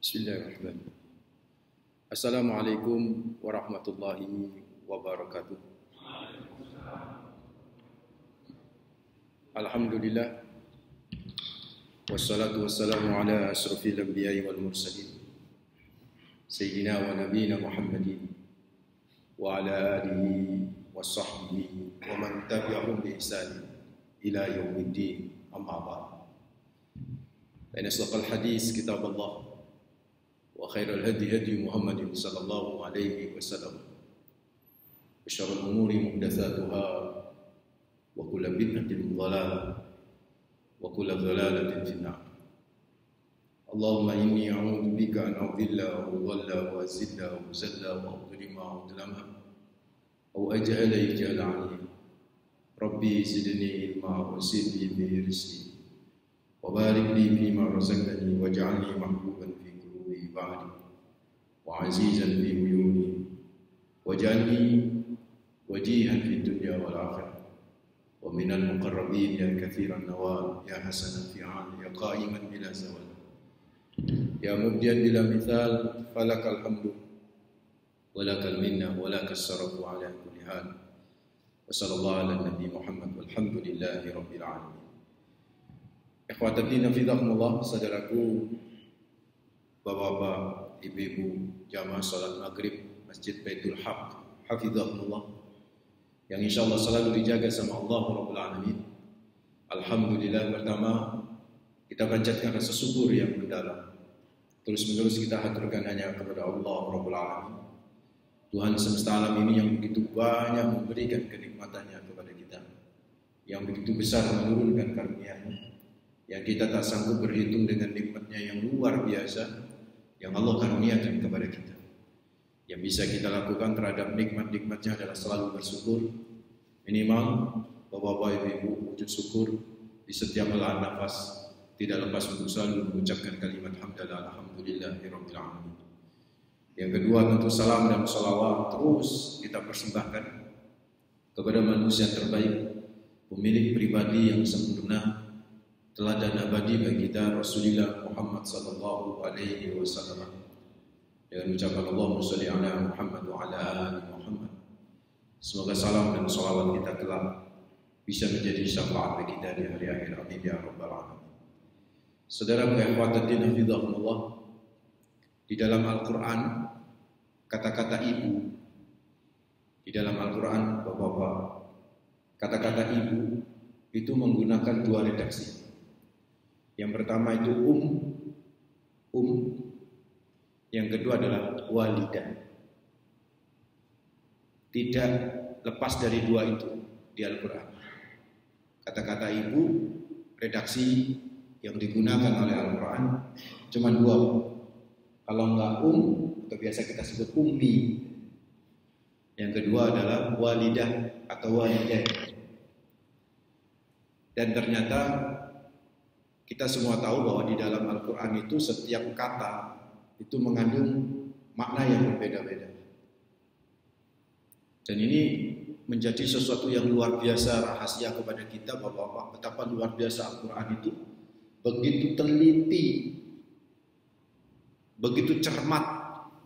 Bismillahirrahmanirrahim. Assalamualaikum warahmatullahi wabarakatuh. Alhamdulillah. Wassalatu wassalamu ala asrafil anbiya'i wal mursalin. Sayyidina wa nabiyina Muhammadin wa ala alihi wa sahbihi wa man tabi'ahum bi ihsan ila yaumiddin. Amma ba'd. Fa inna asdaqal hadis kitab Allah وخير الهدي هدي محمد صلى الله عليه وسلم وشر الأمور محدثاتها وكل بدعة ضلالة وكل ضلالة في النار. اللهم إني أعوذ بك أن أضل أو أضل وأزل أو أزل وأظلم أو أظلم أو أجهل إجهالا عليا. ربي زدني علما وزد لي رزقي وبارك لي فيما رزقتني واجعلني محبوبا في بعدي وعزيزا في عيوني واجعلني وجيها في الدنيا والآخرة ومن المقربين يا كثير النوال يا حسن الفعال يا قائما بلا زوال يا مبديا بلا مثال فلك الحمد ولك المنة ولك الشرف على كل حال وصلى الله على النبي محمد والحمد لله رب العالمين. Ikhwataddin fillah, saudaraku, bapak-bapak, ibu-ibu, jamaah salat maghrib Masjid Baitul Haq, hafizahullah, yang insyaallah selalu dijaga sama Allah Rabbul Alamin. Alhamdulillah, pertama kita panjatkan rasa syukur yang mendalam. Terus-menerus kita haturkan hanya kepada Allah Rabbul Alamin, Tuhan semesta alam ini yang begitu banyak memberikan kenikmatannya kepada kita, yang begitu besar menurunkan karunia-Nya, yang kita tak sanggup berhitung dengan nikmatnya yang luar biasa yang Allah karuniakan kepada kita. Yang bisa kita lakukan terhadap nikmat-nikmatnya adalah selalu bersyukur. Minimal bapak-bapak, ibu-ibu, wujud syukur di setiap helaan nafas, tidak lepas untuk selalu mengucapkan kalimat hamdalah alhamdulillahirabbil alamin. Yang kedua, tentu salam dan salawat terus kita persembahkan kepada manusia terbaik, pemilik pribadi yang sempurna, teladan abadi bagi kita, Rasulullah Muhammad sallallahu alaihi wasallam, dengan ucapan Allahumma shalli ala Muhammad wa ala ali Muhammad. Semoga salam dan salawat kita kelak bisa menjadi syafaat bagi kita di hari akhir. Amin ya rabbal alamin. Saudara ikhwataddin fillah, di dalam Al-Qur'an kata-kata ibu, di dalam Al-Qur'an bapak-bapak, kata-kata ibu itu menggunakan dua redaksi. Yang pertama itu yang kedua adalah walidah. Tidak lepas dari dua itu di Al-Quran. Kata-kata ibu, redaksi yang digunakan oleh Al-Quran cuma dua. Kalau enggak atau biasa kita sebut ummi. Yang kedua adalah walidah atau walidah. Dan ternyata kita semua tahu bahwa di dalam Al-Quran itu setiap kata itu mengandung makna yang berbeda-beda. Dan ini menjadi sesuatu yang luar biasa rahasia kepada kita, Bapak-bapak, betapa luar biasa Al-Quran itu, begitu teliti, begitu cermat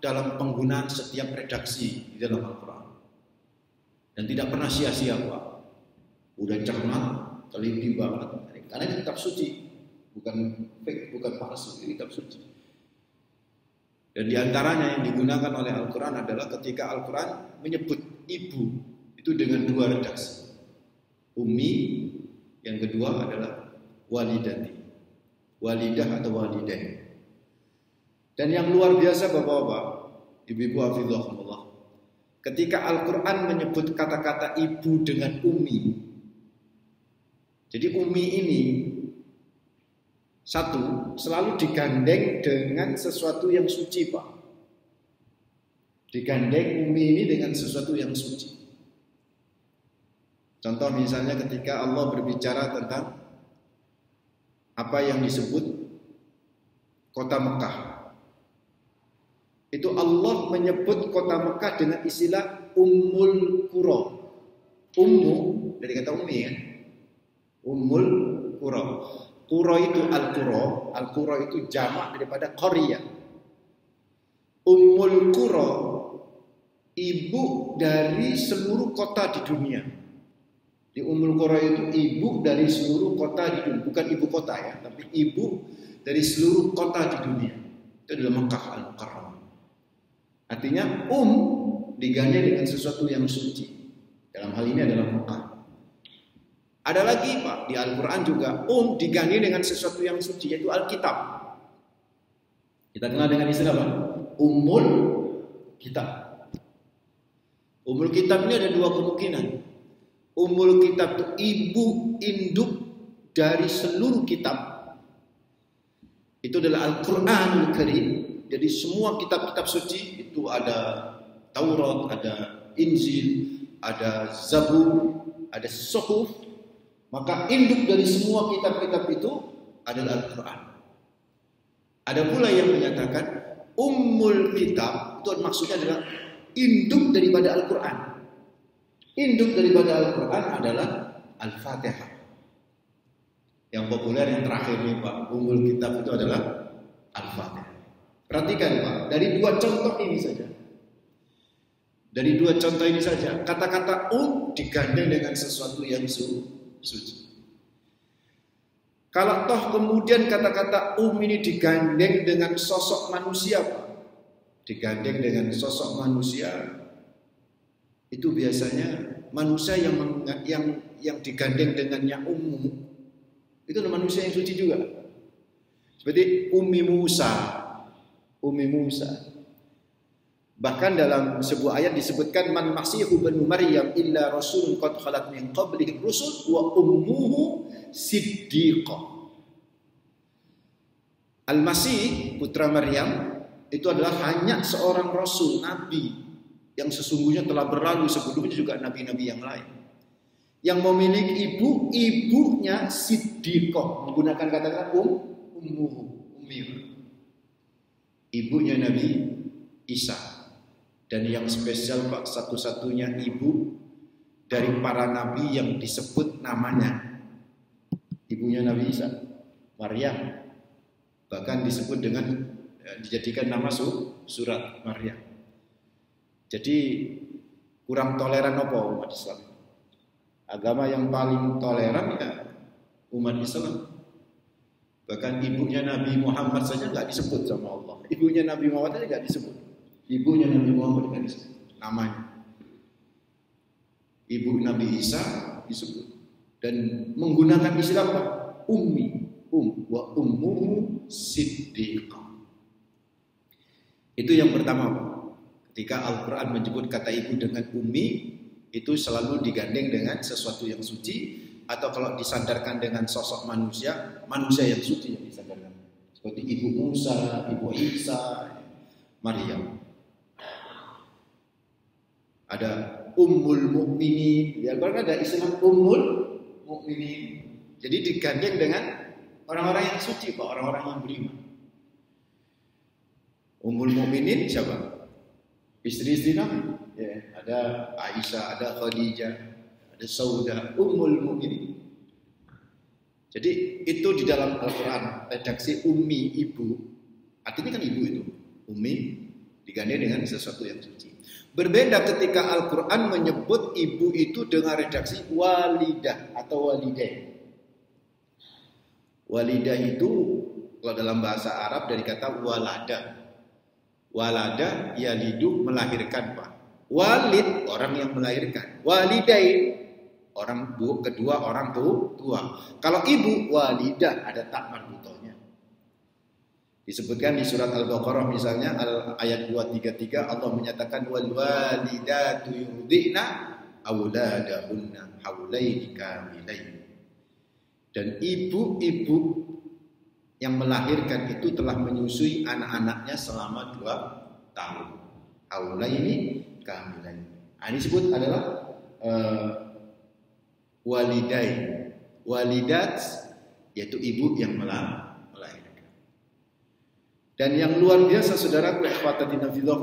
dalam penggunaan setiap redaksi di dalam Al-Quran. Dan tidak pernah sia-sia, Pak. Udah cermat, teliti banget, karena ini kitab suci. Bukan fake, bukan palsu, ini kitab suci. Dan diantaranya yang digunakan oleh Al-Quran adalah ketika Al-Quran menyebut ibu itu dengan dua redaksi. Ummi, yang kedua adalah walidati, walidah atau walidah. Dan yang luar biasa bapak-bapak, ibu-ibu hafizahumullah, ketika Al-Quran menyebut kata-kata ibu dengan ummi. Jadi ummi ini satu, selalu digandeng dengan sesuatu yang suci, Pak. Digandeng ummi ini dengan sesuatu yang suci. Contoh misalnya ketika Allah berbicara tentang apa yang disebut kota Mekah. Itu Allah menyebut kota Mekah dengan istilah Ummul Qura. Ummu, dari kata ummi ya. Ummul Qura. Qura itu Al-Qura itu jamak daripada qaryah. Ummul Qura, ibu dari seluruh kota di dunia. Di Ummul Qura itu ibu dari seluruh kota di dunia, bukan ibu kota ya, tapi ibu dari seluruh kota di dunia. Itu adalah Makkah Al-Mukarramah. Artinya digandeng dengan sesuatu yang suci. Dalam hal ini adalah Makkah. Ada lagi Pak, di Al-Quran juga digandeng dengan sesuatu yang suci, yaitu Alkitab. Kita kenal dengan istilah apa? Ummul Kitab. Ummul Kitab ini ada dua kemungkinan. Ummul Kitab itu ibu induk dari seluruh kitab. Itu adalah Al-Quranul Karim. Jadi semua kitab-kitab suci itu ada Taurat, ada Injil, ada Zabur, ada Suhuf. Maka induk dari semua kitab-kitab itu adalah Al-Quran. Ada pula yang menyatakan Ummul Kitab itu maksudnya adalah induk daripada Al-Quran. Induk daripada Al-Quran adalah Al-Fatihah. Yang populer yang terakhir nih Pak, Ummul Kitab itu adalah Al-Fatihah. Perhatikan Pak, dari dua contoh ini saja. Dari dua contoh ini saja, kata-kata digandeng dengan sesuatu yang suci. Kalau toh kemudian kata-kata ini digandeng dengan sosok manusia, Pak. Digandeng dengan sosok manusia, itu biasanya manusia yang digandeng dengannya itu manusia yang suci juga. Seperti Ummi Musa. Bahkan dalam sebuah ayat disebutkan man masihu ibnu Maryam illa rasulun qad khalat min qablihi rusul wa ummuhu siddiqah. Al-Masih putra Maryam itu adalah hanya seorang rasul, nabi yang sesungguhnya telah berlalu sebelumnya juga nabi-nabi yang lain. Yang memiliki ibunya siddiqah, menggunakan kata-kata ummi. Ibunya Nabi Isa. Dan yang spesial Pak, satu-satunya ibu dari para nabi yang disebut namanya. Ibunya Nabi Isa, Maryam. Bahkan disebut dengan dijadikan nama surat Maryam. Jadi kurang toleran apa umat Islam? Agama yang paling toleran ya umat Islam. Bahkan ibunya Nabi Muhammad saja nggak disebut sama Allah. Ibunya Nabi Muhammad saja nggak disebut. Ibunya Nabi Muhammad nggak disebut namanya. Ibu Nabi Isa disebut dan menggunakan istilah apa? Ummi, wa ummuhu siddiqah. Itu yang pertama, Pak. Ketika Al-Quran menyebut kata ibu dengan ummi, itu selalu digandeng dengan sesuatu yang suci, atau kalau disandarkan dengan sosok manusia yang suci yang disandarkan. Seperti ibu Musa, ibu Isa, Maryam. Ada Ummul Mukminin. Di Al-Quran ada istilah Ummul Mukminin. Jadi digandeng dengan orang-orang yang suci, Pak, orang-orang yang beriman. Ummul Mukminin siapa? Istri-istri Nabi. Ya, ada Aisyah, ada Khadijah, ada Saudah, Ummul Mukminin. Jadi itu di dalam Al-Quran redaksi ummi, ibu. Artinya kan ibu itu. Ummi digandeng dengan sesuatu yang suci. Berbeda ketika Al-Quran menyebut ibu itu dengan redaksi walidah atau walidain. Walidah itu kalau dalam bahasa Arab dari kata walada. Walada yalidu melahirkan, Pak. Walid orang yang melahirkan. Walidain orang kedua orang tua. Kalau ibu walidah ada tak marbutohnya. Disebutkan di surat Al-Baqarah misalnya ayat 233 Allah menyatakan wal walidatu yurdina auladahunna haulaini kamilain. Dan ibu-ibu yang melahirkan itu telah menyusui anak-anaknya selama 2 tahun. Haulaini kamilain. Ini disebut adalah walidain. Walidat yaitu ibu yang melahirkan. Dan yang luar biasa saudaraku ikhwatatina fillah,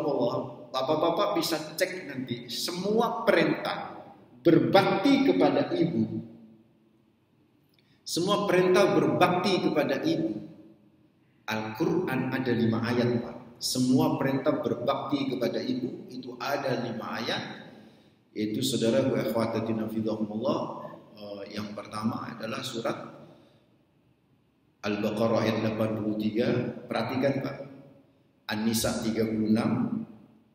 bapak-bapak bisa cek nanti semua perintah berbakti kepada ibu. Semua perintah berbakti kepada ibu. Al-Quran ada 5 ayat, Pak. semua perintah berbakti kepada ibu itu ada 5 ayat, yaitu saudara wa akhwatatina fillah. Yang pertama adalah surat Al-Baqarah ayat 83. Perhatikan Pak. An-Nisa 36,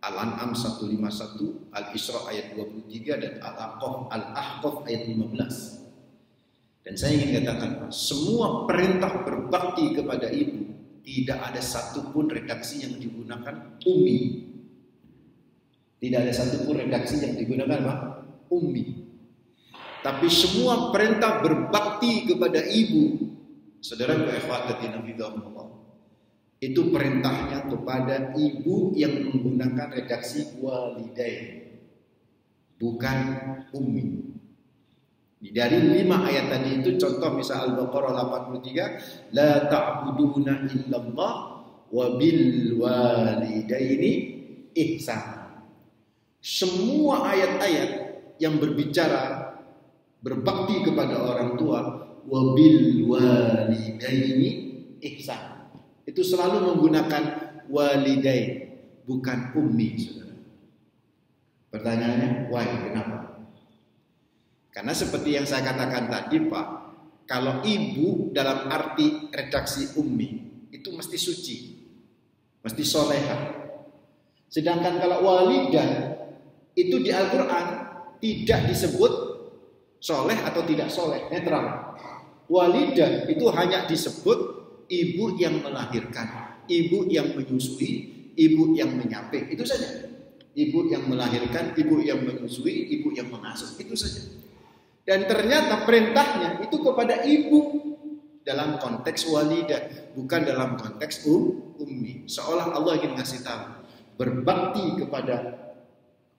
Al-An'am 151, Al-Isra ayat 23 dan Al-Ahqaf ayat 15. Dan saya ingin katakan Pak, semua perintah berbakti kepada ibu tidak ada satupun redaksi yang digunakan ummi. Tidak ada satupun redaksi yang digunakan Pak, ummi. Tapi semua perintah berbakti kepada ibu, saudara ikhwatatina fillah, itu perintahnya kepada ibu yang menggunakan redaksi walidain, bukan ummi. Dari 5 ayat tadi itu contoh misal Al-Baqarah 83, la ta'buduna illallah wa bil walidaini ihsan. Semua ayat-ayat yang berbicara berbakti kepada orang tua, wabil walidaini ihsan, itu selalu menggunakan walidain, bukan ummi, saudara. Pertanyaannya, why? Kenapa? Karena seperti yang saya katakan tadi Pak, kalau ibu dalam arti redaksi ummi itu mesti suci, mesti solehah. Sedangkan kalau walidah itu di Al-Quran tidak disebut soleh atau tidak soleh, netral. Walidah itu hanya disebut ibu yang melahirkan, ibu yang menyusui, ibu yang menyapih, itu saja. Ibu yang melahirkan, ibu yang menyusui, ibu yang mengasuh, itu saja. Dan ternyata perintahnya itu kepada ibu dalam konteks walidah, bukan dalam konteks ummi. Seolah Allah ingin ngasih tahu, berbakti kepada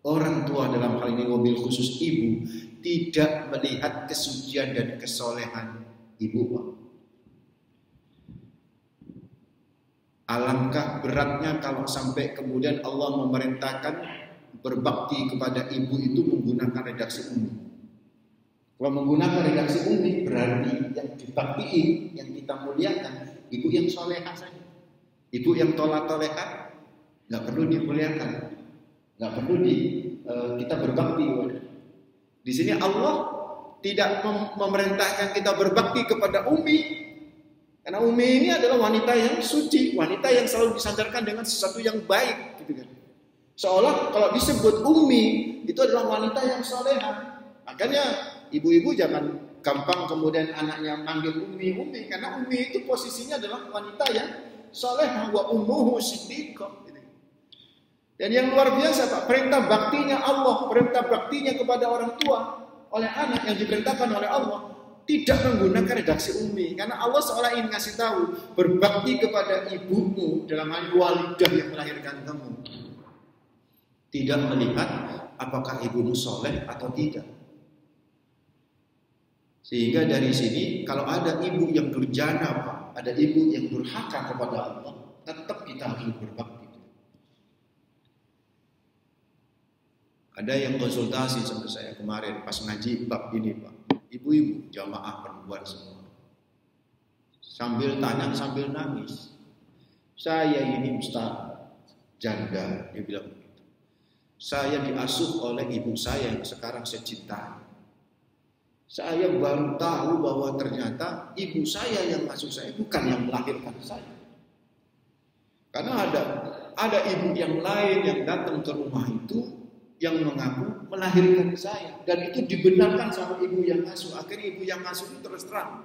orang tua dalam hal ini mobil khusus ibu tidak melihat kesucian dan kesolehan ibu Pak. Alangkah beratnya kalau sampai kemudian Allah memerintahkan berbakti kepada ibu itu menggunakan redaksi ummi. Kalau menggunakan redaksi ummi berarti yang dibaktiin, yang kita muliakan ibu yang solehah saja. Ibu yang tolah-toleha nggak perlu dimuliakan, nggak perlu kita berbakti. Di sini Allah tidak memerintahkan kita berbakti kepada ummi, karena ummi ini adalah wanita yang suci, wanita yang selalu disandarkan dengan sesuatu yang baik, gitu kan. Seolah kalau disebut ummi itu adalah wanita yang solehah. Makanya ibu-ibu jangan gampang kemudian anaknya manggil ummi, karena ummi itu posisinya adalah wanita yang solehah, wa ummuhu siddiqah. Dan yang luar biasa Pak, perintah baktinya Allah, perintah baktinya kepada orang tua oleh anak yang diperintahkan oleh Allah tidak menggunakan redaksi ummi, karena Allah seolah ingin ngasih tahu, berbakti kepada ibumu dalam hal walidah yang melahirkan kamu, tidak melihat apakah ibumu soleh atau tidak. Sehingga dari sini kalau ada ibu yang durjana Pak, ada ibu yang durhaka kepada Allah, tetap kita harus berbakti. Ada yang konsultasi sama saya kemarin pas ngaji bab ini Pak, ibu-ibu jamaah perempuan semua, sambil tanya sambil nangis, saya ini Ustaz janda, dia bilang begitu. Saya diasuh oleh ibu saya yang sekarang saya cintai. Saya baru tahu bahwa ternyata ibu saya yang ngasuh saya, bukan yang melahirkan saya. Karena ada ibu yang lain yang datang ke rumah itu yang mengaku melahirkan saya, dan itu dibenarkan sama ibu yang ngasuh. Akhirnya ibu yang ngasuh itu terus terang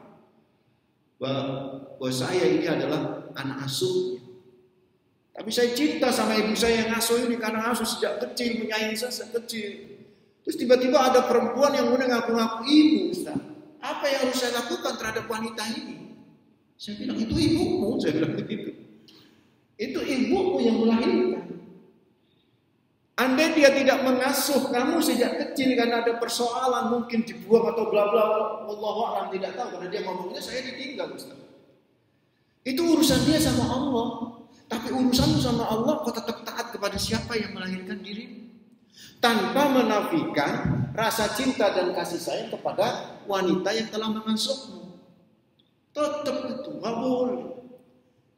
bahwa saya ini adalah anak asuh. Tapi saya cinta sama ibu saya yang ngasuh ini karena ngasuh sejak kecil, menyayangi saya sejak kecil. Terus tiba-tiba ada perempuan yang udah ngaku-ngaku ibu, Ustaz. Apa yang harus saya lakukan terhadap wanita ini? Saya bilang, itu ibumu. Saya bilang begitu. Itu ibumu yang melahirkan. Andai dia tidak mengasuh kamu sejak kecil karena ada persoalan, mungkin dibuang atau bla bla, wallahu a'lam, tidak tahu, karena dia ngomongnya saya ditinggal, Ustaz. Itu urusan dia sama Allah. Tapi urusanmu sama Allah, kau tetap taat kepada siapa yang melahirkan dirimu, tanpa menafikan rasa cinta dan kasih sayang kepada wanita yang telah mengasuhmu. Tetap itu nggak boleh.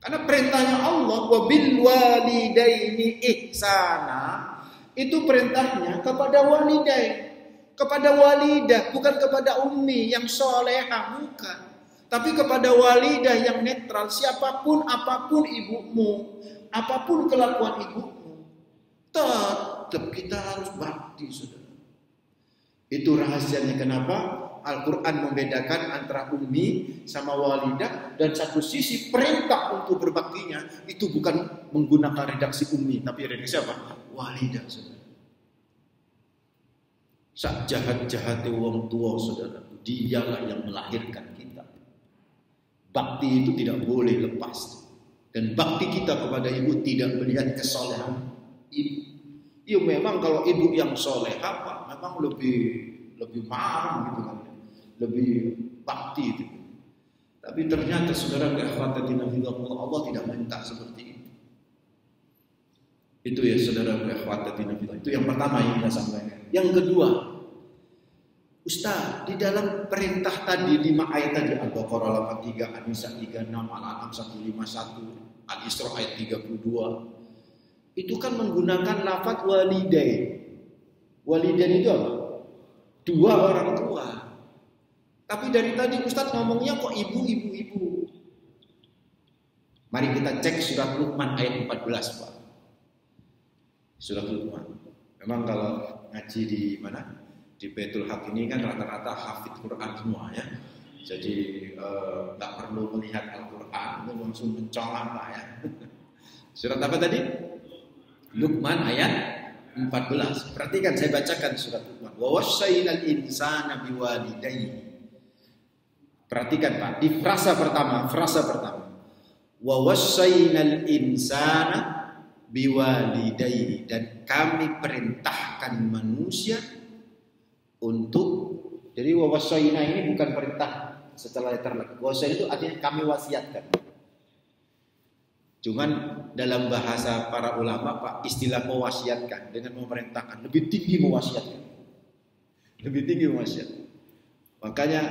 Karena perintahnya Allah, wa bil walidaini ihsana, itu perintahnya kepada walidain, kepada walidah, bukan kepada ummi yang solehah, bukan. Tapi kepada walidah yang netral, siapapun, apapun ibumu, apapun kelakuan ibumu, tetap kita harus bakti, saudara. Itu rahasianya kenapa Al-Quran membedakan antara ummi sama walidah, dan satu sisi perintah untuk berbaktinya itu bukan menggunakan redaksi ummi, tapi redaksi apa? Walidah, saudara. Sak jahat-jahatnya wong tua, saudara, dialah yang melahirkan kita. Bakti itu tidak boleh lepas, dan bakti kita kepada ibu tidak melihat kesolehan ibu. Ya memang kalau ibu yang soleh apa, memang lebih marah gitu kan, lebih bakti itu. Tapi ternyata saudara ikhwatatina fillah, Allah tidak minta seperti itu. Itu ya saudara ikhwatatina fillah. Itu yang pertama yang kita sampaikan. Yang kedua, Ustaz, di dalam perintah tadi 5 ayat tadi, Al-Baqarah 83, An-Nisa 36, Al-An'am 151, Al-Isra ayat 32, itu kan menggunakan lafaz walidain. Walidain itu apa? 2 orang tua. Tapi dari tadi Ustaz ngomongnya kok ibu. Mari kita cek surat Luqman ayat 14, Pak. Surat Luqman. Memang kalau ngaji di mana? Di Baitul Haq ini kan rata-rata hafid Quran semua ya. Jadi nggak perlu melihat Al-Quran, langsung mencolok Pak ya. Surat apa tadi? Luqman ayat 14. Perhatikan, saya bacakan surat Luqman. Wa wassaynal insana biwalidayhi. Perhatikan Pak, di frasa pertama. Wa wassaynal insana biwalidayhi, dan kami perintahkan manusia untuk, jadi wa wassayna ini bukan perintah setelah terlak. Wassayna itu artinya kami wasiatkan. Cuman dalam bahasa para ulama Pak, istilah mewasiatkan dengan memerintahkan lebih tinggi mewasiatkan. Makanya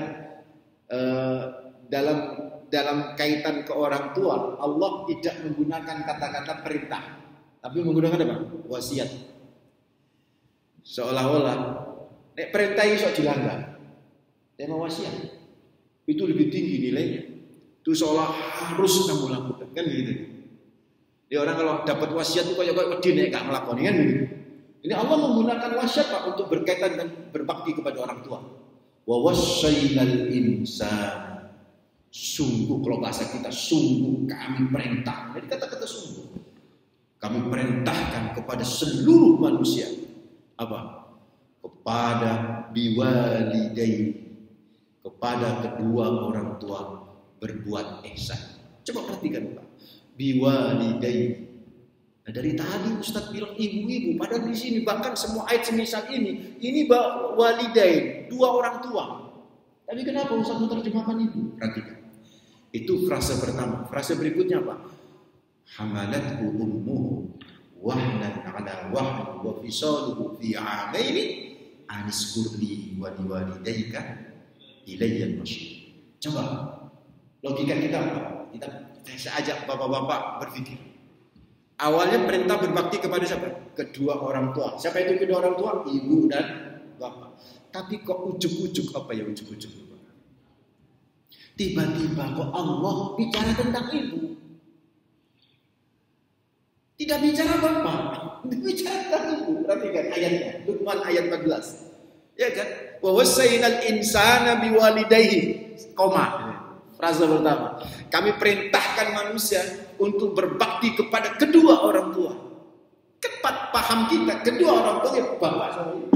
dalam kaitan ke orang tua, Allah tidak menggunakan kata-kata perintah, tapi menggunakan apa? Wasiat. Seolah-olah nek perintah iso dilanggar, nek wasiat itu lebih tinggi nilainya. Itu seolah harus kamu lakukan, kan gitu. Dia orang kalau dapat wasiat itu kayak wedi nek gak nglakoni, kan begitu. Ini Allah menggunakan wasiat Pak untuk berkaitan dan berbakti kepada orang tua. Wa wassaynal insana, sungguh, kalau bahasa kita sungguh kami perintah. Jadi kata-kata sungguh. Kami perintahkan kepada seluruh manusia apa? Kepada biwalidayhi, kepada kedua orang tua berbuat ihsan. Coba perhatikan Pak. Biwalidayhi. Nah, dari tadi Ustaz bilang ibu-ibu, padahal di sini bahkan semua ayat semisal ini walidain, 2 orang tua. Tapi kenapa Ustaz menerjemahkan ibu? Perhatikan. Itu frase pertama. Frase berikutnya apa? Hamalathu ummuhu wahnan ala wahn wa fisaluhu fi 'amaini aniskurli wa liwalidayka ilayyal masyir. Coba logika kita apa? Saya ajak bapak-bapak berpikir. Awalnya perintah berbakti kepada siapa? Kedua orang tua. Siapa itu kedua orang tua? Ibu dan bapak. Tapi kok ujuk-ujuk, apa ya ujuk-ujuk? Tiba-tiba kok Allah bicara tentang ibu. Tidak bicara bapak, bicara tentang ibu. Perhatikan ayatnya, Luqman ayat 14. Ya kan? Wa wassaynal insana biwalidayhi, koma. Frasa pertama. Kami perintahkan manusia untuk berbakti kepada kedua orang tua. Kepat paham kita, kedua orang tua ya bapak sama ibu.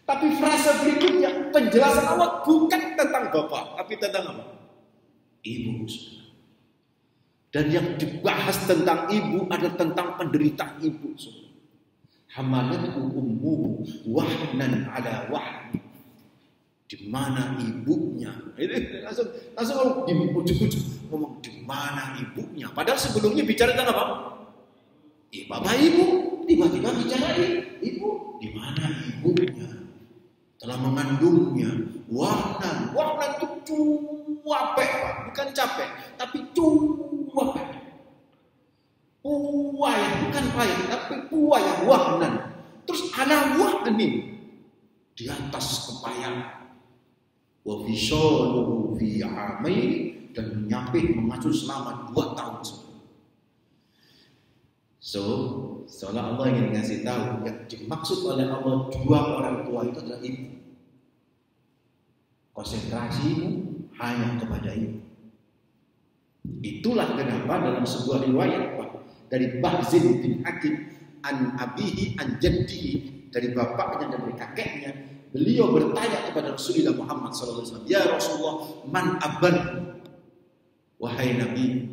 Tapi frasa berikutnya, penjelasan Allah bukan tentang bapak, tapi tentang apa? Ibu. Dan yang dibahas tentang ibu ada tentang penderitaan ibu. Hamalathu ummuhu wahnan ala wahn. Di mana ibunya? Langsung ngomong di ujung-ujung ngomong di mana ibunya? Padahal sebelumnya bicara tentang apa? Bapak ibu, tiba-tiba bicara ibu. Di mana ibunya? Telah mengandungnya. Wahnan itu cuapek, bukan capek, tapi cuapek. Puwayah, bukan payah, tapi puwayah wahnan. Terus ala wahnin di atas kepayahan. Wa fisaluhu fi amain, dan menyapit mengasuh selama 2 tahun. So, seolah Allah ingin ngasih tahu yang dimaksud oleh Allah 2 orang tua itu adalah ibu. Konsentrasimu hanya kepada ibu. Itulah kenapa dalam sebuah riwayat dari Bahzin bin Hakim an abihi an jaddihi, dari bapaknya dan dari kakeknya, beliau bertanya kepada Rasulullah Muhammad SAW, ya Rasulullah, man aban, wahai Nabi,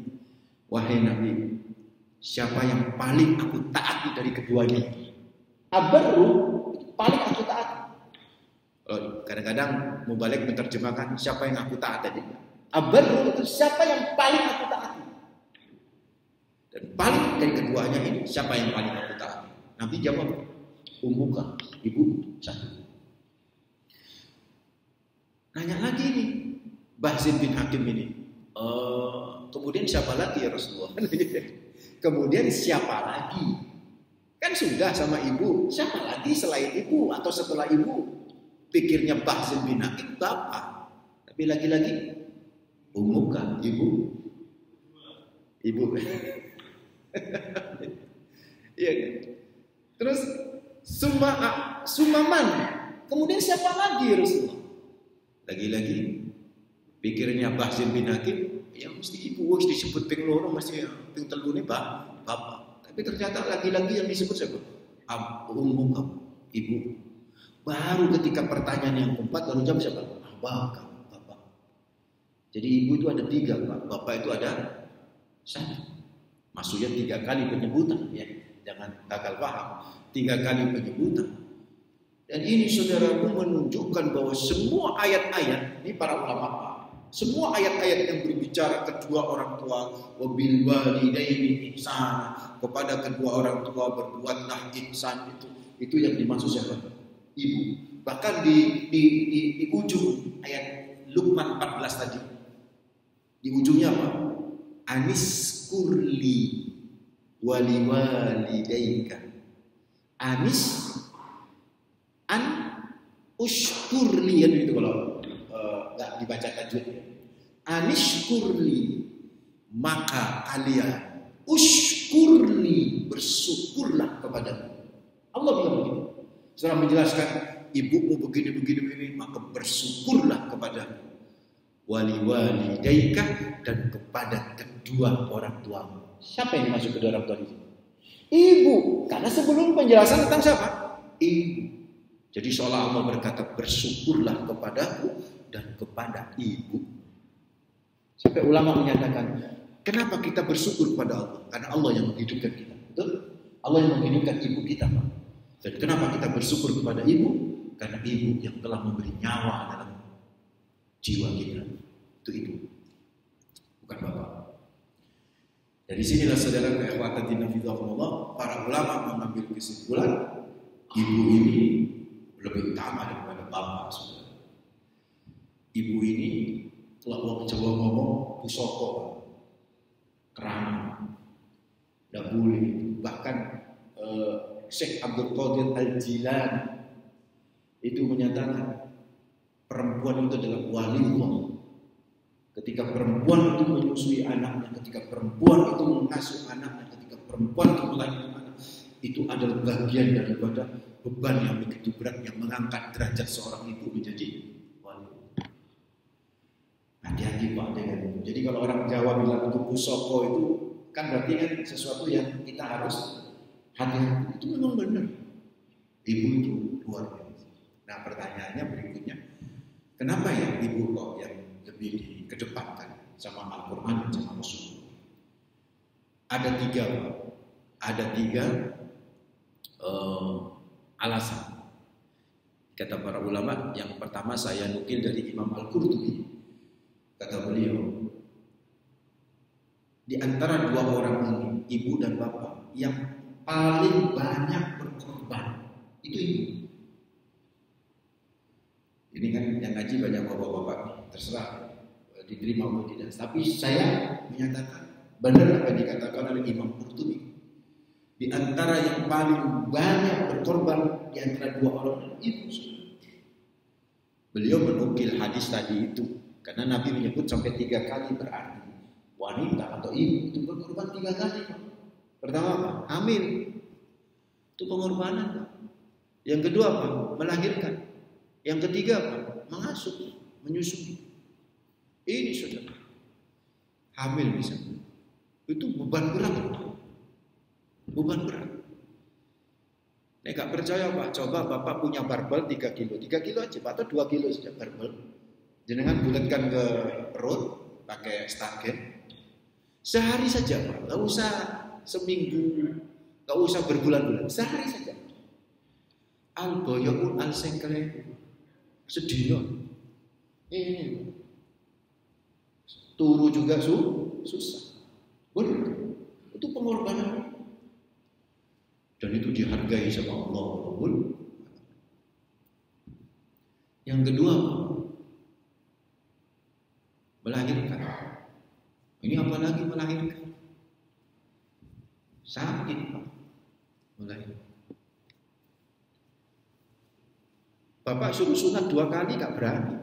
siapa yang paling aku taati dari keduanya? Abaru, paling aku taati. Kadang-kadang mubalik menerjemahkan siapa yang aku taati. Abaru itu siapa yang paling aku taati. Dan paling dari keduanya ini siapa yang paling aku taati? Nabi jawab, ummuka, ibu satu. Nanya lagi nih, Bahzin bin Hakim ini, kemudian siapa lagi ya Rasulullah? Kemudian siapa lagi? Kan sudah sama ibu, siapa lagi selain ibu atau setelah ibu? Pikirnya Bahzin bin Hakim bapak, tapi lagi-lagi ummuka, ibu. Iya kan? Terus sumaman. Kemudian siapa lagi Rasulullah? Lagi-lagi pikirnya Bahzin bin Hakim, ya mesti ibu, mesti disebut ping loro, mesti ping telu ini bapak. Tapi ternyata lagi-lagi yang disebut siapa? Ummuka, ibu. Baru ketika pertanyaan yang keempat baru jawab siapa? Bapak. Jadi ibu itu ada 3, Pak. Bapak itu ada 1. Maksudnya 3 kali penyebutan, ya. Jangan gagal paham. 3 kali penyebutan. Dan ini saudaraku menunjukkan bahwa semua ayat-ayat, ini para ulama, semua ayat-ayat yang berbicara kedua orang tua, wabil walidaini ihsana, kepada kedua orang tua berbuatlah ihsan, itu yang dimaksud siapa? Ibu. Bahkan di ujung ayat Luqman 14 tadi, di ujungnya apa? Anis kurli wali walidaika. Anis an ushkurli, ya itu kalau nggak dibaca tajwidnya. Anishkurli, maka kalian ushkurli, bersyukurlah kepadaku. Allah bilang begitu. Setelah menjelaskan ibumu begini, maka bersyukurlah kepadaku. Wali walidaika, dan kepada kedua orang tuamu. Siapa yang dimaksud kedua orang tua itu? Ibu. Karena sebelum penjelasan tentang siapa? Ibu. Jadi seolah Allah berkata bersyukurlah kepadaku dan kepada ibu. Sampai ulama menyatakan, kenapa kita bersyukur kepada Allah? Karena Allah yang menghidupkan kita. Betul? Allah yang menghidupkan ibu kita, Pak. Dan kenapa kita bersyukur kepada ibu? Karena ibu yang telah memberi nyawa dalam jiwa kita. Itu ibu, bukan bapak. Dari sinilah saudara ikhwatatin fillah, para ulama mengambil kesimpulan ibu ini lebih utama daripada bapak, saudara. Ibu ini, kalau orang Jawa ngomong pusoko, kerana, tidak boleh. Bahkan Syekh Abdul Qadir Al-Jilani itu menyatakan perempuan itu adalah waliullah. Ketika perempuan itu menyusui anaknya, ketika perempuan itu mengasuh anaknya, ketika perempuan itu melahirkan anak, itu adalah bagian daripada beban yang begitu berat yang mengangkat derajat seorang ibu menjadi wali. Hati-hati Pak dengan itu. Jadi kalau orang Jawa bilang itu pusoko, itu kan berarti kan sesuatu yang kita harus hati-hati. Itu memang benar. Ibu itu luar biasa. Nah pertanyaannya berikutnya, kenapa ya ibu kok yang lebih dikedepankan sama Al-Quran dan sama Rasul? Ada 3 alasan. Kata para ulama, yang pertama saya nukil dari Imam Al-Qurtubi. Kata beliau, di antara 2 orang ini, ibu dan bapak, yang paling banyak berkorban itu ibu. Ini kan yang ngaji banyak bapak-bapak, terserah diterima atau tidak. Tapi saya menyatakan benar apa yang dikatakan oleh Imam Qurtubi. Di antara yang paling banyak berkorban di antara dua orang ibu. Beliau menukil hadis tadi itu karena Nabi menyebut sampai 3 kali, berarti wanita atau ibu itu berkorban 3 kali. Pertama apa? Hamil. Itu pengorbanan. Yang kedua apa? Melahirkan. Yang ketiga apa? Mengasuh, menyusui. Ini saudara. Hamil misalnya. Itu beban berat. Beban berat. Nek gak percaya Pak, coba Bapak punya barbel 3 kilo. 3 kilo aja Pak, atau 2 kilo saja barbel. Jenengan bulatkan ke perut pakai stargate. Sehari saja Pak, gak usah seminggu, gak usah berbulan-bulan, sehari saja. Al-boyokun al-sengkele sedih. Ini turu juga susah. Benar. Itu pengorbanan. Dan itu dihargai sama Allah. Yang kedua, melahirkan. Ini apalagi melahirkan. Sakit Pak. Melahirkan. Bapak suruh sunat 2 kali gak berani.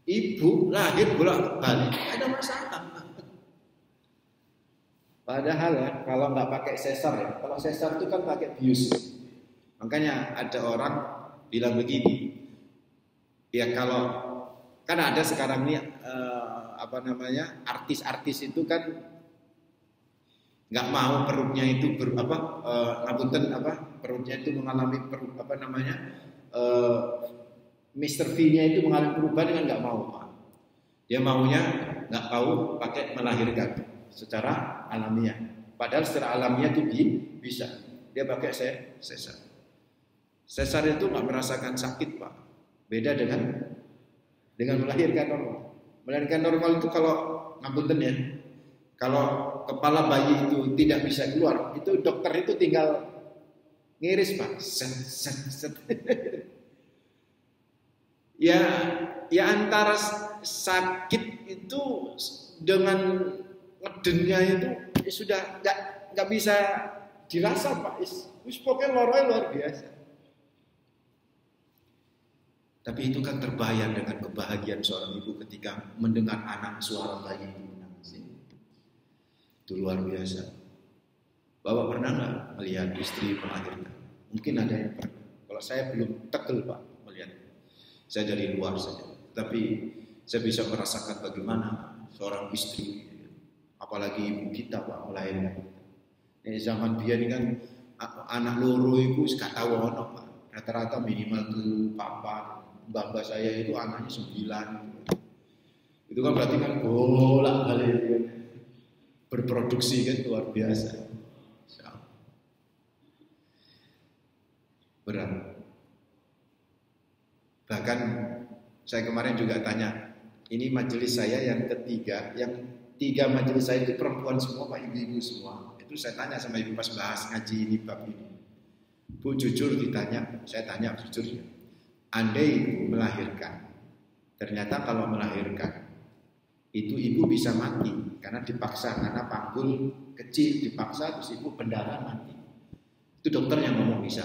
Ibu lahir bolak-balik, ada masalah. Padahal ya, kalau nggak pakai sesar ya, kalau sesar itu kan pakai bius. Makanya ada orang bilang begini, ya kalau kan ada sekarang ini artis-artis itu kan nggak mau perutnya itu perutnya itu mengalami Mr. V-nya itu mengalami perubahan dengan nggak mau Pak. Dia maunya nggak tahu pakai melahirkan secara alamiah. Padahal secara alamiah itu bisa. Dia pakai sesar. Sesar itu nggak merasakan sakit Pak. Beda dengan melahirkan normal. Melahirkan normal itu kalau ngapunten ya, kalau kepala bayi itu tidak bisa keluar, itu dokter itu tinggal ngiris Pak. Set. Ya antara sakit itu dengan ngedennya itu sudah nggak bisa dirasa Pak. Wis pokoknya luar biasa. Tapi itu kan terbayar dengan kebahagiaan seorang ibu ketika mendengar anak suara bayi itu menangis. Itu luar biasa. Bapak pernah nggak melihat istri melahirkan? Mungkin ada yang pernah. Kalau saya belum tegel Pak melihat. Saya dari luar saja. Tapi saya bisa merasakan bagaimana seorang istri, apalagi ibu kita Pak melahirkan. Ini zaman biar ini kan anak loro itu gak tahu ono Pak. Rata-rata minimal tuh papa, mbak saya itu anaknya 9. Itu kan berarti kan bolak-balik berproduksi kan luar biasa. Berat. Bahkan saya kemarin juga tanya, ini majelis saya yang ketiga, yang 3 majelis saya itu perempuan semua Pak, ibu-ibu semua. Itu saya tanya sama ibu pas bahas ngaji ini bab ini. Bu jujur ditanya, saya tanya jujur ya. Andai ibu melahirkan, ternyata kalau melahirkan itu ibu bisa mati karena dipaksa, karena panggul kecil dipaksa terus ibu pendarahan mati. Itu dokter yang ngomong bisa.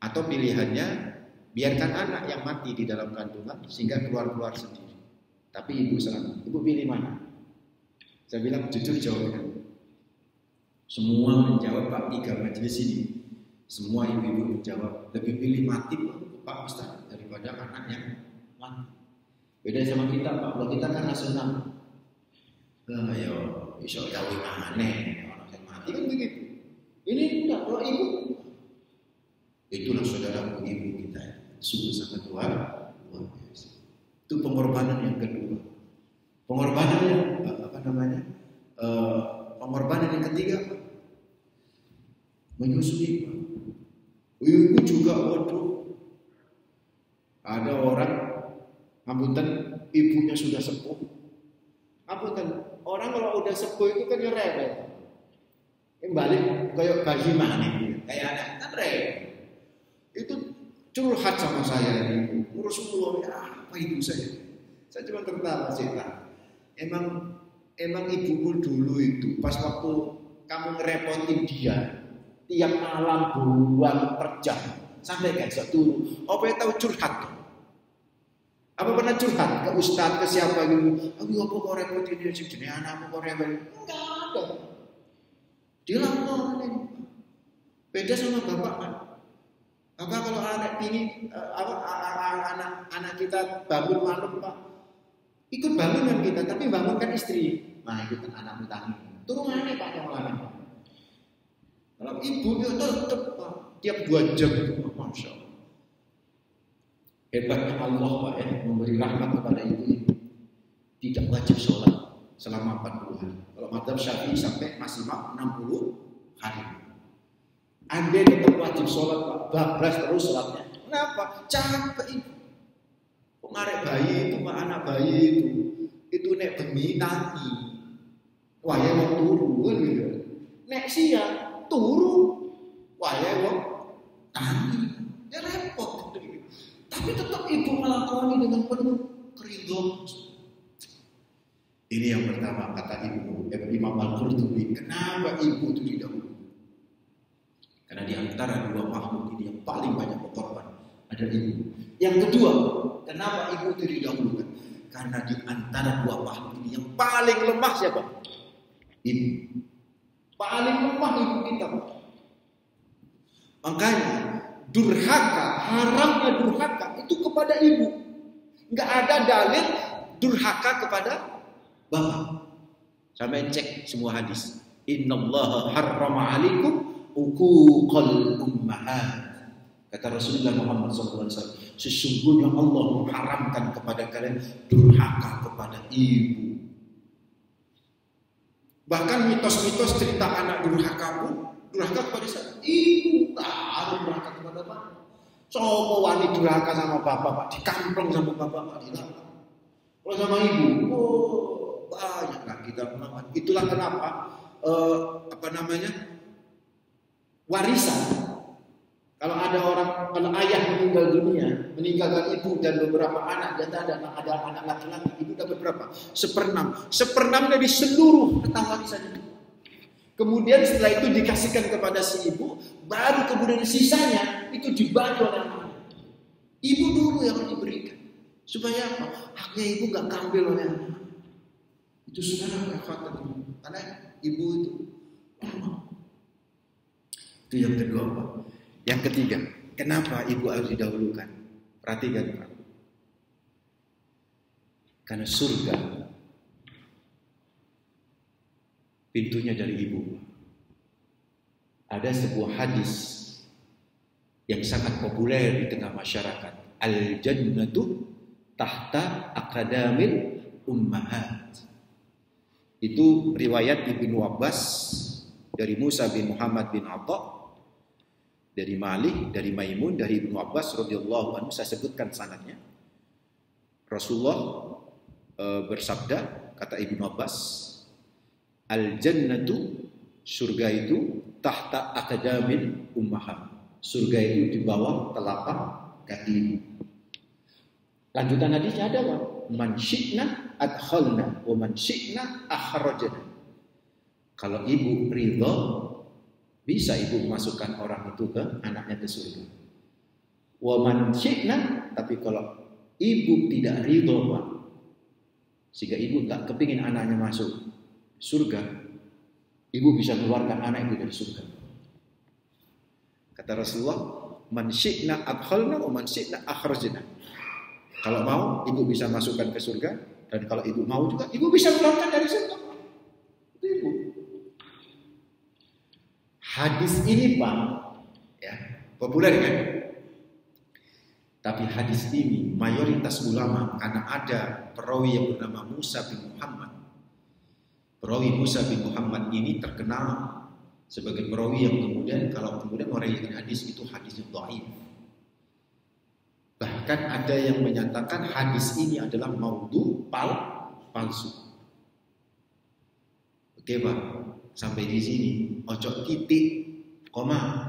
Atau pilihannya biarkan anak yang mati di dalam kandungan sehingga keluar sendiri. Tapi ibu selamat. Ibu pilih mana? Saya bilang jujur jawabnya. Semua menjawab Pak 3 majelis ini. Semua ibu-ibu menjawab lebih pilih mati Pak Ustaz daripada anaknya mati. Beda sama kita Pak. Kalau kita kan nasional. Ayo iso gawe maneh orang yang mati kan begitu. Ini enggak, kalau ibu itulah saudara ibu kita. Sungguh sangat luar biasa. Itu pengorbanan yang kedua. Pengorbanan yang pengorbanan yang ketiga menyusui. Ibu juga waduh. Ada orang ngapunten ibunya sudah sepuh. Ngapunten, orang kalau udah sepuh itu kan rewel. Balik kayak bayi mana kayak anak kan rewel. Itu curhat sama saya ini, Rasulullah ya apa ibu saya? Saya cuma tertawa cerita. Emang ibuku dulu itu pas waktu kamu ngerepotin dia tiap malam 2 per jam sampai gak bisa turu. Apa yang tahu curhat? Apa pernah curhat ke ustadz, ke siapa gitu? Aku apa kok repotin dia sih, jenis anakmu kok repotin? Enggak ada. Dia laporin. Beda sama bapak kan. Bapak kalau anak ini anak kita bangun malam Pak, ikut bangunkan kita, tapi bangunkan istri. Nah itu kan anakmu tanggung. Turunannya Pak yang mana? Kalau ibu dia tetap Pak, tiap 2 jam itu, masya Allah. Hebatnya Allah Pak ya, memberi rahmat kepada ibu. Tidak wajib sholat selama 40 hari. Kalau madzhab Syafi'i sampai maksimal 60 hari. Anda tetap wajib sholat Pak, bablas terus sholatnya. Kenapa? Capek ibu. Pengarek bayi itu Pak, anak bayi itu nek bengi tangi. Wah ya mau turu kan gitu. Nek siang turu, wah ya mau tangi. Ya repot gitu. Tapi tetap ibu melakoni dengan penuh keridhaan. Ini yang pertama kata Imam Al-Qurtubi. Kenapa ibu itu didahului? Karena di antara 2 makhluk ini yang paling banyak berkorban ada ibu. Yang kedua, kenapa ibu itu didahulukan? Karena di antara 2 makhluk ini yang paling lemah siapa? Ibu. Paling lemah ibu kita. Makanya durhaka, haramnya durhaka itu kepada ibu. Enggak ada dalil durhaka kepada bapak. Sampai cek semua hadis. Innallaha harrama 'alaikum uquqal ummahat. Kata Rasulullah Muhammad SAW, sesungguhnya Allah mengharamkan kepada kalian durhaka kepada ibu. Bahkan mitos-mitos cerita anak durhaka kepada siapa? Ibu. Harus durhaka kepada bapak. Sopo wani durhaka sama bapak Pak, dikampleng sama bapak Pak, dilarang. Kalau sama ibu, banyaklah kita melawan. Itulah kenapa warisan. Kalau ada kalau ayah meninggal dunia, meninggalkan ibu dan beberapa anak, dan ada anak laki-laki, ibu dapat berapa? 1/6. 1/6 dari seluruh harta warisan itu. Kemudian setelah itu dikasihkan kepada si ibu, baru kemudian sisanya itu dibagi oleh anak. Ibu dulu yang diberikan. Supaya apa? Haknya ibu gak kambil oleh anak. Itu sudah fakta. Karena ibu itu itu yang kedua Pak. Yang ketiga, kenapa ibu harus didahulukan? Perhatikan Pak. Karena surga pintunya dari ibu. Ada sebuah hadis yang sangat populer di tengah masyarakat. Al-jannatu tahta aqdamil ummahat. Itu riwayat Ibnu Abbas dari Musa bin Muhammad bin Atha, dari Malik, dari Maimun, dari Ibnu Abbas radhiyallahu anhu. Saya sebutkan sanadnya. Rasulullah bersabda, kata Ibnu Abbas, al-jannatu, surga itu tahta aqdamil ummahat. Surga itu di bawah telapak kaki ibu. Lanjutan hadisnya ada apa? Man syi'na adkhalna wa man syi'na akhrajna. Kalau ibu ridha, bisa ibu memasukkan orang itu ke anaknya ke surga. Wa man syi'na, tapi kalau ibu tidak ridha Pak, sehingga ibu tak kepingin anaknya masuk surga, ibu bisa mengeluarkan anak itu dari surga. Kata Rasulullah, man syi'na adkhalna wa man syi'na akhrajna. Kalau mau, ibu bisa masukkan ke surga, dan kalau ibu mau juga, ibu bisa mengeluarkan dari surga. Itu ibu. Hadis ini Pak, ya, populer kan? Tapi hadis ini mayoritas ulama, karena ada perawi yang bernama Musa bin Muhammad. Perawi Musa bin Muhammad ini terkenal sebagai perawi yang kemudian kalau kemudian meriwayatkan hadis itu hadisnya dhaif. Bahkan ada yang menyatakan hadis ini adalah maudhu, palsu. Oke Pak, sampai di sini ojo titik koma.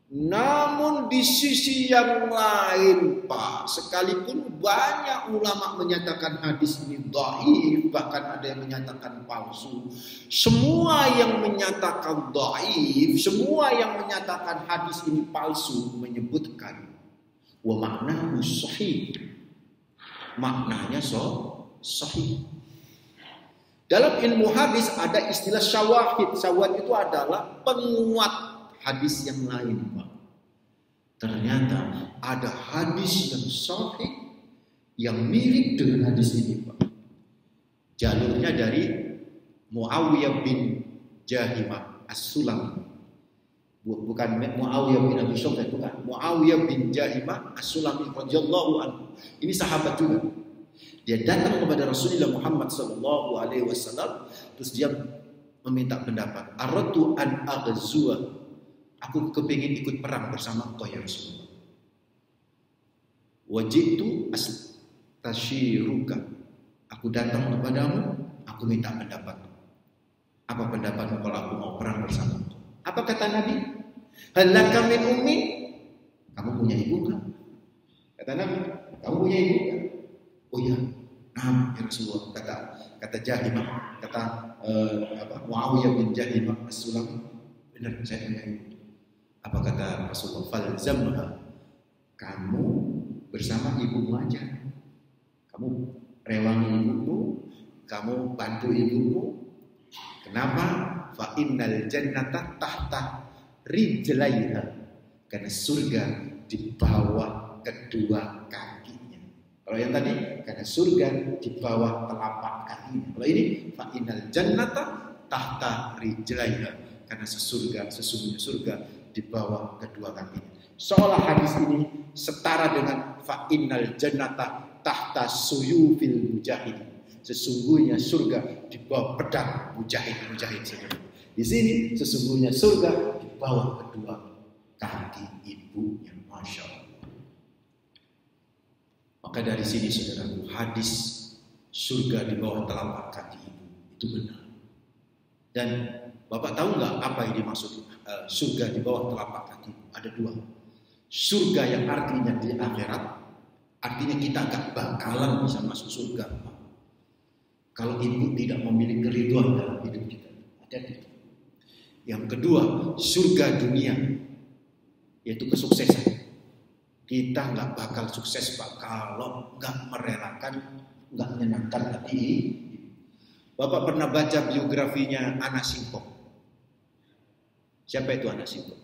Namun di sisi yang lain Pak, sekalipun banyak ulama menyatakan hadis ini dhaif, bahkan ada yang menyatakan palsu. Semua yang menyatakan dhaif, semua yang menyatakan hadis ini palsu menyebutkan wa maknahu sahih. Maknanya sahih. Dalam ilmu hadis ada istilah syawahid. Syawahid itu adalah penguat hadis yang lain Pak. Ternyata ada hadis yang sahih yang mirip dengan hadis ini Pak. Jalurnya dari Muawiyah bin Jahimah As-Sulami. Bukan Muawiyah bin Abi Sufyan, bukan. Muawiyah bin Jahimah As-Sulami radhiyallahu anhu. Ini sahabat juga. Dia datang kepada Rasulullah Muhammad sallallahu alaihi wasallam, terus dia meminta pendapat. Aradtu an aghzuwa. Aku kepingin ikut perang bersama engkau ya Rasulullah. Wajitu astashiruka. Aku datang kepadamu, aku minta pendapat. Apa pendapatmu kalau aku mau perang bersama engkau? Apa kata Nabi? Halaka min ummi? Kamu punya ibu kan? Kata Nabi, kamu punya ibu kan? Oh iya, nah ya Rasulullah. Kata Jahimah, kata Muawiyah bin Jahimah As-Sulami, benar saya punya ibu. Apa kata Rasulullah? Falzamha. Kamu bersama ibumu aja. Kamu rewangi ibumu, kamu bantu ibumu. Kenapa? Fa innal jannata tahta rijlaiha. Karena surga di bawah kedua kakinya. Kalau yang tadi, karena surga di bawah telapak kakinya. Kalau ini, fa innal jannata tahta rijlaiha. Karena sesungguhnya surga di bawah kedua kakinya. Seolah hadis ini setara dengan fa innal jannata tahta suyufil mujahid. Sesungguhnya surga di bawah pedang mujahid. Di sini sesungguhnya surga di bawah kedua kaki ibunya. Masya Allah. Maka dari sini saudaraku, hadis surga di bawah telapak kaki ibu itu benar. Dan Bapak tahu nggak apa yang dimaksud surga di bawah telapak kaki? Ada dua. Surga yang artinya di akhirat, artinya kita gak bakalan bisa masuk surga kalau ibu tidak memiliki keriduan dalam hidup kita. Ada itu. Yang kedua, surga dunia, yaitu kesuksesan. Kita gak bakal sukses Pak kalau gak merelakan, gak menyenangkan hati. Bapak pernah baca biografinya Anas Singkong. Siapa itu Anas Singkong?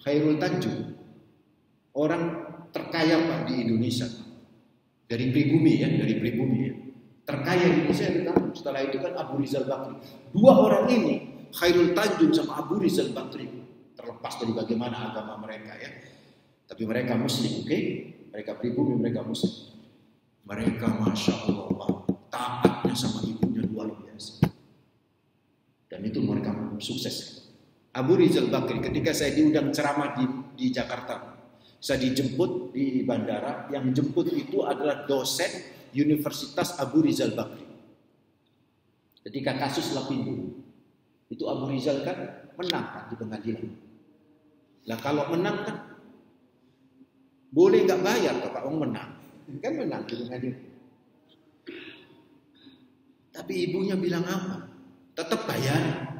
Khairul Tanjung, orang terkaya Pak di Indonesia, dari pribumi ya, terkaya di Indonesia. Setelah itu kan Abu Rizal Bakri. Dua orang ini, Khairul Tanjung sama Abu Rizal Bakri, terlepas dari bagaimana agama mereka ya, tapi mereka Muslim, oke? Mereka pribumi, mereka Muslim. Mereka Masya Allah, taatnya sama ibunya luar biasa. Dan itu mereka sukses. Abu Rizal Bakri, ketika saya diundang ceramah di Jakarta, saya dijemput di bandara. Yang jemput itu adalah dosen Universitas Abu Rizal Bakri. Ketika kasus Lapindo, itu Abu Rizal kan menang kan di pengadilan. Lah kalau menang kan boleh nggak bayar Pak, menang kan, menang di pengadilan. Tapi ibunya bilang apa? Tetap bayar.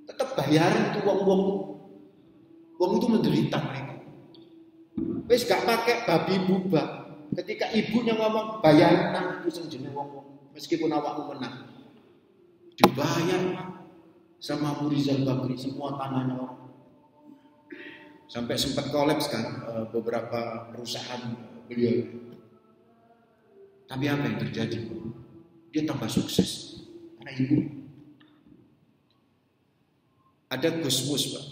Tetap bayar itu uang itu menderita mereka. Wes gak pakai babi bubak. Ketika ibunya ngomong bayar nang itu senjene wong, meskipun awakmu menang. Dibayar Pak sama Abu Rizal Bakri semua tanahnya orang. Sampai sempat kolaps kan beberapa perusahaan beliau. Tapi apa yang terjadi? Dia tambah sukses karena ibu. Ada Gus Mus Pak,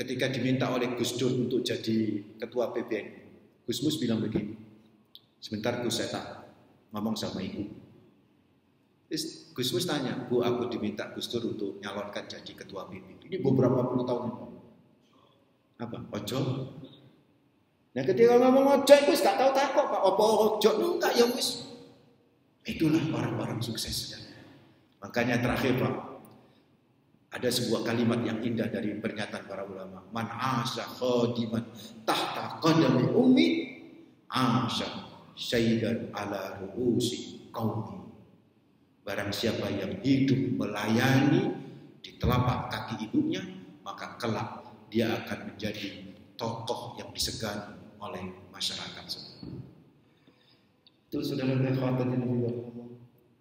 ketika diminta oleh Gus Dur untuk jadi ketua PBN, Gus Mus bilang begini, sebentar Gus, saya tak ngomong sama ibu. Terus Gus Mus tanya, Bu, aku diminta Gus Dur untuk nyalonkan jadi ketua PBN. Ini beberapa puluh tahun yang lalu. Apa? Ojo. Nah ketika ngomong ojo, Gus gak tahu takut Pak, apa ojo? Enggak ya Gus. Itulah orang-orang sukses. Makanya terakhir Pak, Ada sebuah kalimat yang indah dari pernyataan para ulama. Man asya khadiman tahta qadami ummi asya syaidan ala ru'usi qaumi. Barang siapa yang hidup melayani di telapak kaki ibunya, maka kelak dia akan menjadi tokoh yang disegani oleh masyarakat. Itu saudara-saudara khawatirin juga.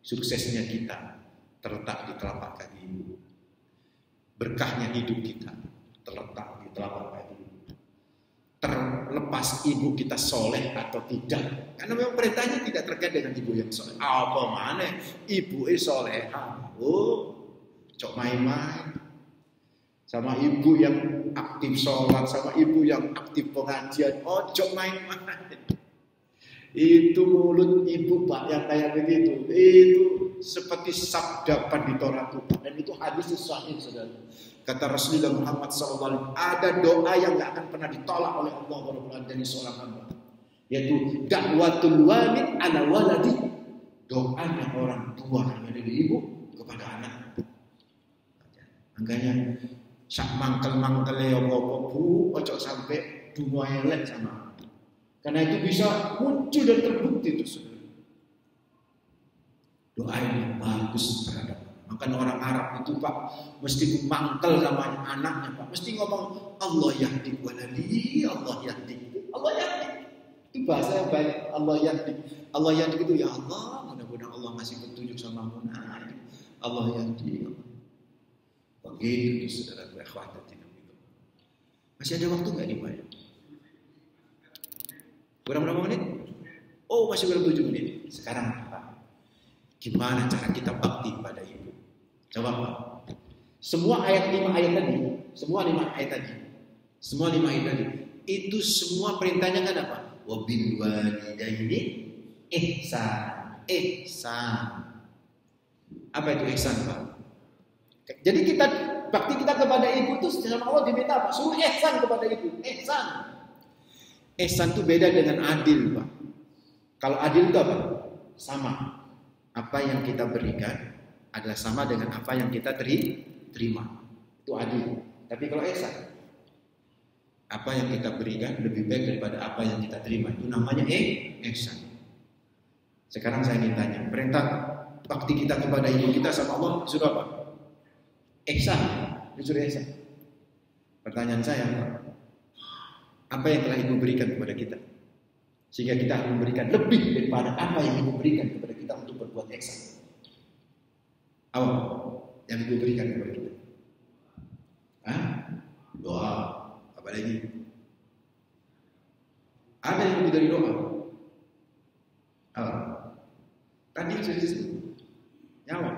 Suksesnya kita terletak di telapak kaki ibu. Berkahnya hidup kita terletak di telapak kaki ibu. Terlepas ibu kita soleh atau tidak. Karena memang perintahnya tidak terkait dengan ibu yang soleh. Apa mana ibu soleh? Oh, cok main-main. Sama ibu yang aktif sholat, sama ibu yang aktif pengajian. Oh, cok main-main. Itu mulut ibu Pak yang kayak begitu. Itu seperti sabda pandita Tuhan. Dan itu hadis sahih saudara. Kata Rasulullah Muhammad SAW, ada doa yang gak akan pernah ditolak oleh Allah dari seorang hamba. Yaitu dakwatul walid ala waladi. Doanya orang tua yang ada di ibu kepada anak. Makanya sak mangkel-mangkel ya bu, ojo sampai dua elek sama. Karena itu bisa muncul dan terbukti itu saudara. Doa yang bagus terhadap. Maka orang Arab itu Pak mesti mangkel sama anaknya Pak. Mesti ngomong Allah yahdi waladi, Allah yahdi. Allah yahdi. Itu bahasa yang baik. Allah yahdi. Allah yahdi itu ya Allah, mudah-mudahan Allah ngasih petunjuk sama aku. Nah, Allah yahdi. Begitu itu saudara ikhwatatin itu. Masih ada waktu enggak nih Pak? Berapa menit? Oh, masih berapa 7 menit. Sekarang Pak, gimana cara kita bakti pada ibu? Coba Pak. Semua ayat 5 ayat tadi, itu semua perintahnya kan apa? Wabil walidaini ihsan. Apa itu ihsan Pak? Jadi bakti kita kepada ibu itu sama Allah diminta apa? Suruh ihsan kepada ibu. Ihsan itu beda dengan adil Pak. Kalau adil itu apa? Sama. Apa yang kita berikan adalah sama dengan apa yang kita terima. Itu adil. Tapi kalau ihsan, apa yang kita berikan lebih baik daripada apa yang kita terima. Itu namanya ihsan. Sekarang saya ingin tanya, perintah bakti kita kepada ibu kita sama Allah sudah apa? Ihsan. Disuruh ihsan. Pertanyaan saya, apa yang telah ibu berikan kepada kita? Sehingga kita akan memberikan lebih daripada apa yang ibu berikan kepada kita untuk berbuat ihsan. Apa yang ibu berikan kepada kita? Doa. Apa lagi? Ada yang lebih dari doa? Tadi sudah disebut. Nyawa.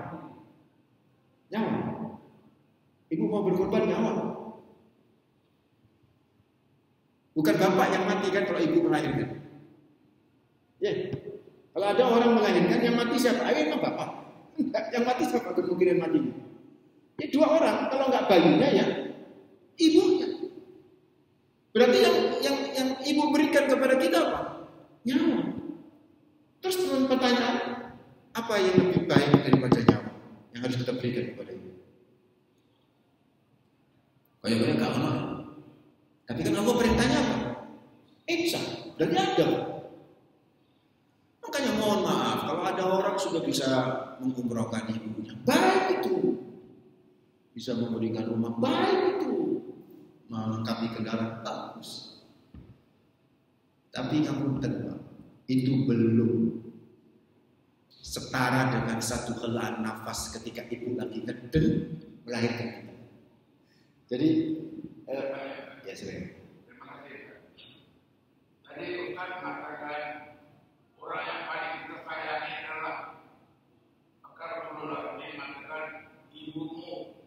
Ibu mau berkorban nyawa. Bukan bapak yang mati kan kalau ibu melahirkan. Ya. Kalau ada orang melahirkan yang mati siapa? Memang bapak. Yang mati siapa kemungkinan matinya? Ya 2 orang. Kalau nggak bayinya ya ibunya. Berarti yang ibu berikan kepada kita apa? Nyawa. Terus pertanyaan, apa yang lebih baik daripada nyawa yang harus kita berikan kepada ibu? Kayak nggak ono. Tapi kan Allah perintahnya apa? Ihsan. Berarti ada. Makanya mohon maaf kalau ada orang sudah bisa mengumrohkan ibunya, baik itu. Bisa memberikan rumah, baik itu. Melengkapi kendaraan, bagus. Tapi kamu tenang, itu belum setara dengan satu helaan nafas ketika ibu lagi ngedeng melahirkan kita. Jadi ya sering. Terima kasih. Tadi Ustaz mengatakan orang yang paling kita sayangi adalah maka Rasulullah ini mengatakan ibumu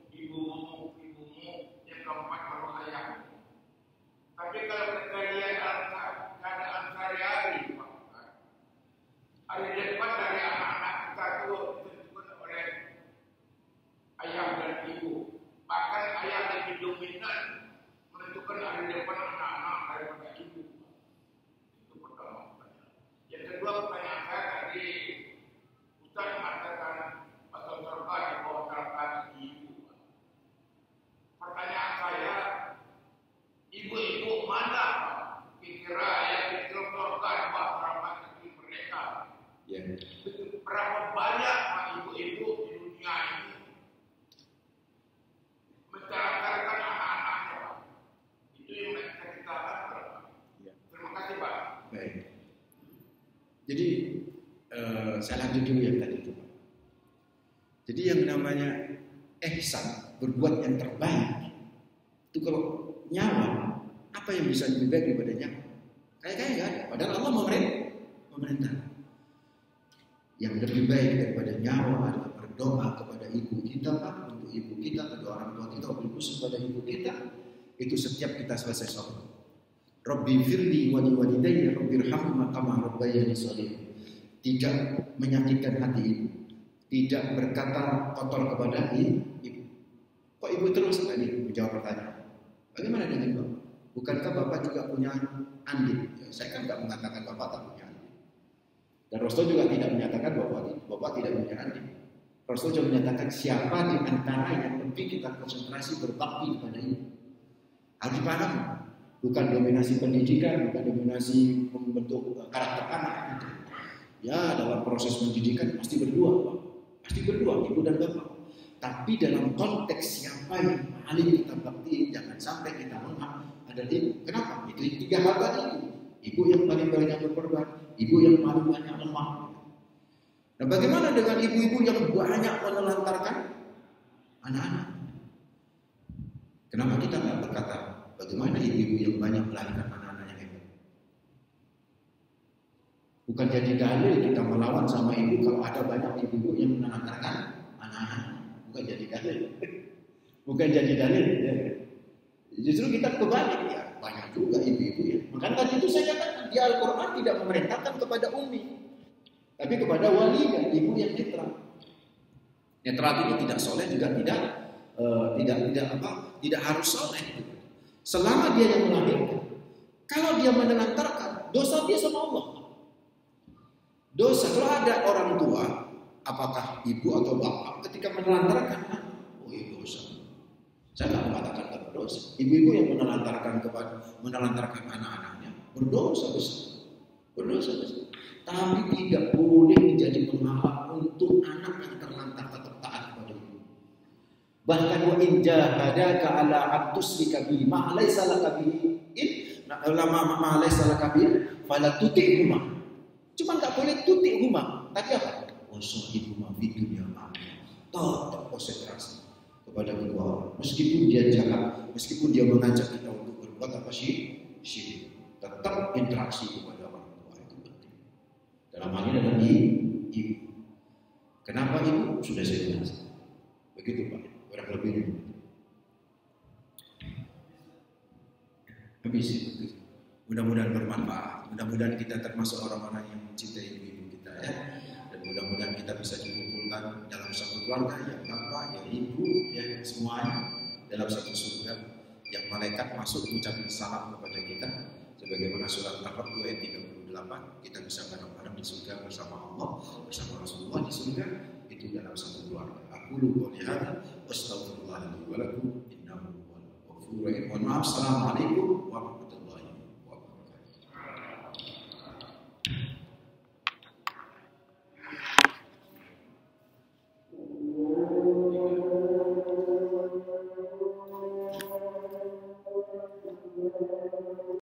yang keempat baru ayahmu. Tapi kalau kita lihat keadaan sehari-hari, hari depan dari anak-anak kita itu ditentukan oleh ayah dan ibu. Bahkan ayah lebih dominan menentukan hari depan anak-anak daripada ibu. Itu pertama. Yang kedua pertanyaan saya tadi, Ustaz mengatakan atau serba di bawah telapak ibu. Jadi saya lanjut dulu yang tadi itu. Jadi yang namanya ihsan, berbuat yang terbaik, itu kalau nyawa, apa yang bisa lebih baik daripada nyawa? Kayak nggak ada. Padahal Allah memerintah. Yang lebih baik daripada nyawa adalah berdoa kepada ibu kita, Pak, untuk ibu kita, kedua orang tua kita, berkhusus kepada ibu kita. Itu setiap kita selesai sholat. Rabbi firli wa liwalidayya rabbirhamhuma kama rabbayani shaghira. Tidak menyakitkan hati ibu, tidak berkata kotor kepada ibu. Kok ibu terus tadi menjawab pertanyaan? Bagaimana dengan bapak? Bukankah bapak juga punya adik? Ya, saya kan tidak mengatakan bapak tak punya adik. Dan Rasul juga tidak menyatakan bapak tidak punya adik. Rasul juga menyatakan siapa di antara yang lebih kita konsentrasi berbakti kepada ibu. Harus dipahami. Bukan dominasi pendidikan, bukan dominasi membentuk karakter anak. Gitu. Ya, dalam proses pendidikan pasti berdua, Pak. Pasti berdua, ibu dan bapak. Tapi dalam konteks siapa yang paling kita bakti, jangan sampai kita lengah ada ibu. Kenapa? Itu 3 hal tadi. Ibu yang paling banyak berkorban, ibu yang paling banyak lemah. Nah, bagaimana dengan ibu-ibu yang banyak menelantarkan anak-anak? Kenapa kita nggak berkata bagaimana ibu-ibu yang banyak melahirkan anak-anaknya hebat? Bukan jadi dalil kita melawan sama ibu kalau ada banyak ibu-ibu yang menelantarkan anak-anak. Bukan jadi dalil. Bukan jadi dalil. Ya. Justru kita kebalik ya. Banyak juga ibu-ibu ya. Makanya tadi itu saya katakan di Al-Quran tidak memerintahkan kepada ummi, tapi kepada walinya, ibu yang netral. Netral ini tidak soleh juga tidak harus soleh. Selama dia yang melahirkan. Kalau dia menelantarkan, dosa dia sama Allah. Dosa kalau ada orang tua, apakah ibu atau bapak, ketika menelantarkan anak, oh itu dosa. Saya tidak mengatakan tidak berdosa. Ibu-ibu yang menelantarkan anak-anaknya berdosa besar. Berdosa besar. Tapi tidak boleh menjadi penghalang untuk anak yang terlantar tetap taat kepada ibu. Bahkan wa in jahadaka ala an tusyrika bi ma laysa laka bihi ma laysa laka bihi fala tuti'huma. Cuma enggak boleh tuti'huma. Tapi apa? Wasahibhuma fid dunya ma'ruf. Tetap konsentrasi kepada kedua orang. Meskipun dia jahat, meskipun dia mengajak kita untuk berbuat apa sih? Tetap interaksi kepada orang tua itu penting. Dalam hal ini adalah ibu. Kenapa ibu? Sudah saya jelaskan. Begitu Pak. Kurang lebih begitu. Habis itu. Mudah-mudahan bermanfaat. Mudah-mudahan kita termasuk orang-orang yang mencintai ibu-ibu kita ya. Dan mudah-mudahan kita bisa dikumpulkan dalam satu keluarga yang bapak, yang ibu, ya semuanya dalam satu surga. Yang malaikat masuk mengucapkan salam kepada kita. Sebagaimana surat Al-Fatihah ayat 38, kita bisa bareng-bareng di surga bersama Allah, bersama Rasulullah di surga. Itu dalam satu keluarga. Aku qouli hadza astaghfirullah li wa lakum innahu huwal ghafurur rahim. Mohon maaf. Assalamualaikum warahmatullahi wabarakatuh.